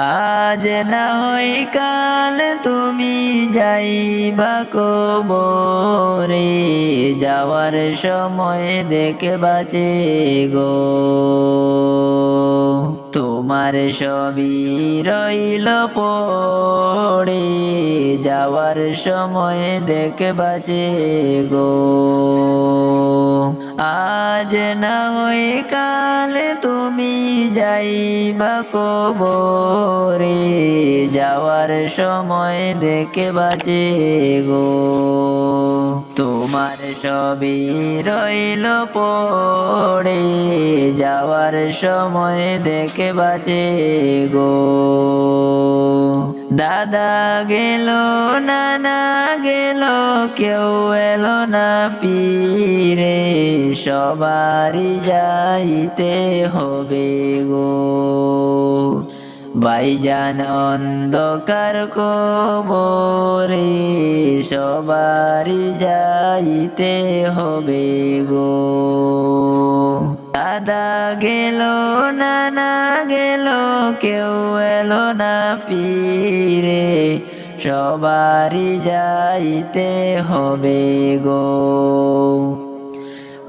আজ না হয় কাল তুমি যাইবা কবরে, যাওয়ার সময় দেখে বাঁচে গো। তোমার সবই রইল পড়ে, যাওয়ার সময় দেখে বাঁচে গো। আজ না হয় কাল তুমি যাইবা কবরে, যাওয়ার সময় দেখে বাঁচে গো। তোমার সবই রইল পড়ে, যাওয়ার সময় দেখে বাঁচে গো। দাদা গেল নানা গেল কেউ এলো না ফিরে, সবারই যাইতে হবে গো। ভাইজান অন্ধকার কবরে, সবারই যাইতে হবে গো। দাদা গেল নানা গেল কেউ এলো না ফিরে, সবারই যাইতে হবে গো।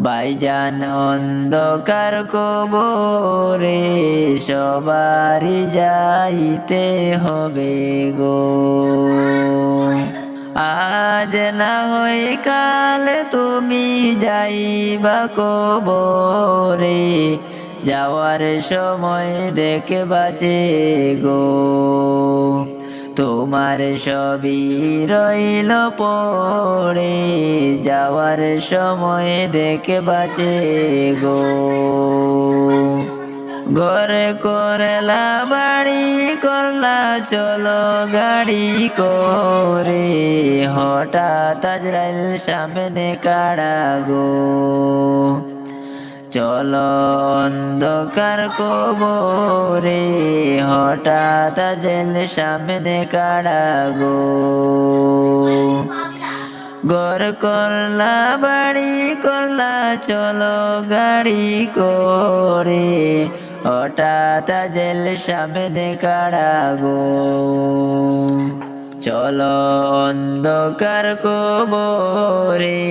ভাইজান অন্ধকার কবরে, সবারই যাইতে হবে গো। আজ না হয় কাল তুমি যাইবা কবরে, যাওয়ার সময় দেখে বাঁচে গো। তোমার সবই রইল পড়ে, যাওয়ার সময় দেখে বাঁচে গো। ঘরে করলা বাড়ি করলা চলো গাড়ি করে, হঠাৎ আজরাইল সামনে কাড়া গো। চলো অন্ধকার কবরে, হঠাৎ আজরাইল সামনে কাড়া গো। ঘর করলা বাড়ি করলা চলো গাড়ি করে, হঠাৎ আজরাইল সামনে কাড়া গো। চলো অন্ধকার কবরে,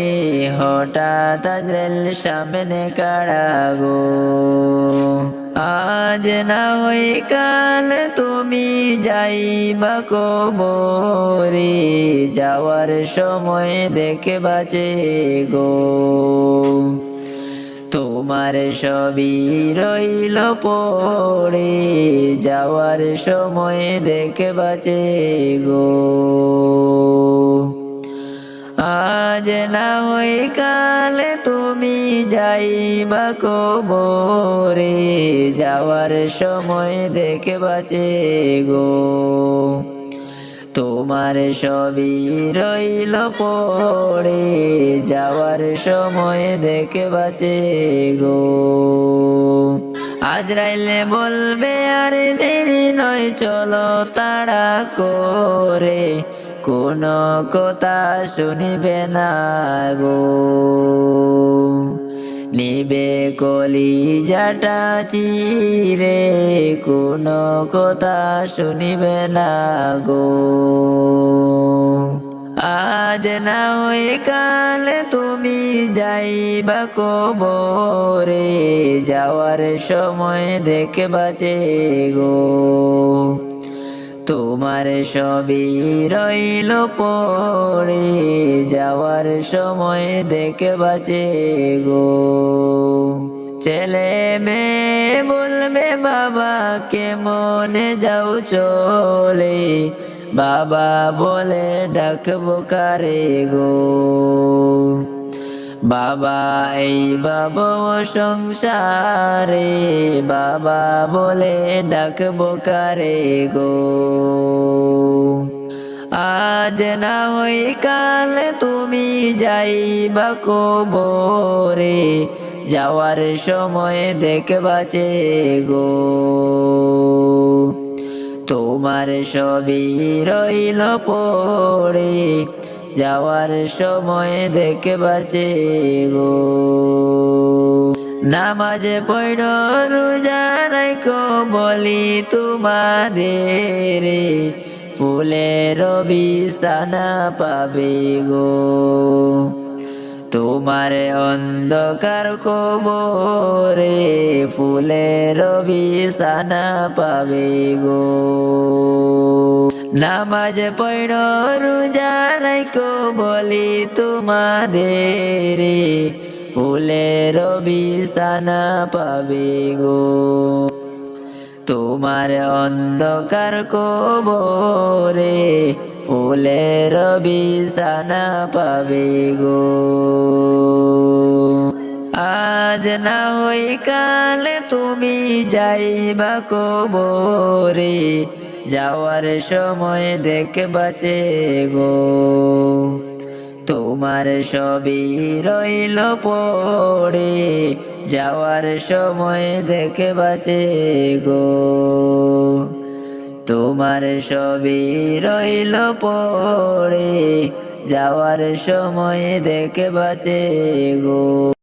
হঠাৎ আজরাইল সামনে কাড়া গো। আজ না হয় কাল তুমি যাইবা কবরে, যাওয়ার সময় দেখে বাঁচে গো। তোমার সবই রইল পড়ে, যাওয়ার সময় দেখে বাঁচে গো। আজ না হয় কাল তুমি যাইবা কবরে, যাওয়ার সময় দেখে বাঁচে গো। তোমার সবই রইল পড়ে, যাওয়ার সময় দেখে বাঁচে গো। আজরাইলে বলবে আর দেরি নয় চলো তাড়া করে, কোনো কথা শুনিবে না গো। নিবে কলিজাটা চিরে, কোনো কথা শুনিবে না গো। আজ না হয় কাল তুমি যাইবা কবরে, যাওয়ার সময় দেখে বাঁচে গো। তোমার সবই রইল পড়ে, যাওয়ার সময় দেখে বাঁচে গো। ছেলে মেয়ে বলবে বাবা কেমনে যাও চলে, বাবা বলে ডাকবো কারে গো। বাবা এই বাবা সংসারে, বাবা বলে ডাকবো কারে গো। আজ না হয় কাল তুমি যাইবা কবরে, যাওয়ার সময় দেখে বাঁচে গো। তোমার সবই রইল পড়ে, যাওয়ার সময় দেখে বাঁচে গো। নামাজে পড় রোজা রাখো বলি তোমাদের, ফুলের বিছানা পাবে গো। তোমার অন্ধকার কবরে ফুলের বিছানা পাবে গো। নামাজ পড় রোজা রাখো বলি তোমাদের, ফুলের বিছানা পাবে গো। তোমার অন্ধকার কবরে ফুলের বিছানা পাবে গো। আজ না হই কাল তুমি যাইবা কবরে, যাওয়ার সময় দেখবাছে গো। তোমার সবই রইল পড়ে, যাওয়ার সময় দেখবাছে গো। তোমার সবই রইল পড়ে, যাওয়ার সময় দেখবাছে গো।